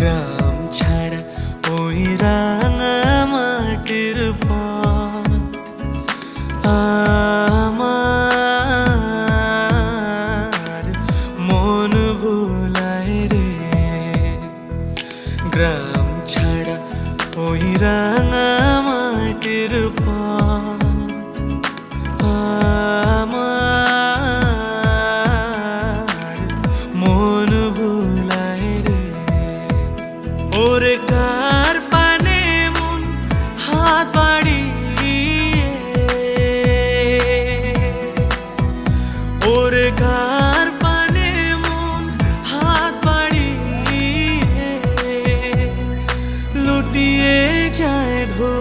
গ্রাম ছাড়া ওই রাঙা মাটির পথ আমার মন ভুলায় রে। গ্রাম ছাড়া ওই রাঙা মাটির পথ আমার মন ভুলায় রে। ওরে কার পানে মন হাত বাড়িয়ে, ওরে কার পানে মন হাত বাড়িয়ে লুটিয়ে যায় ধূ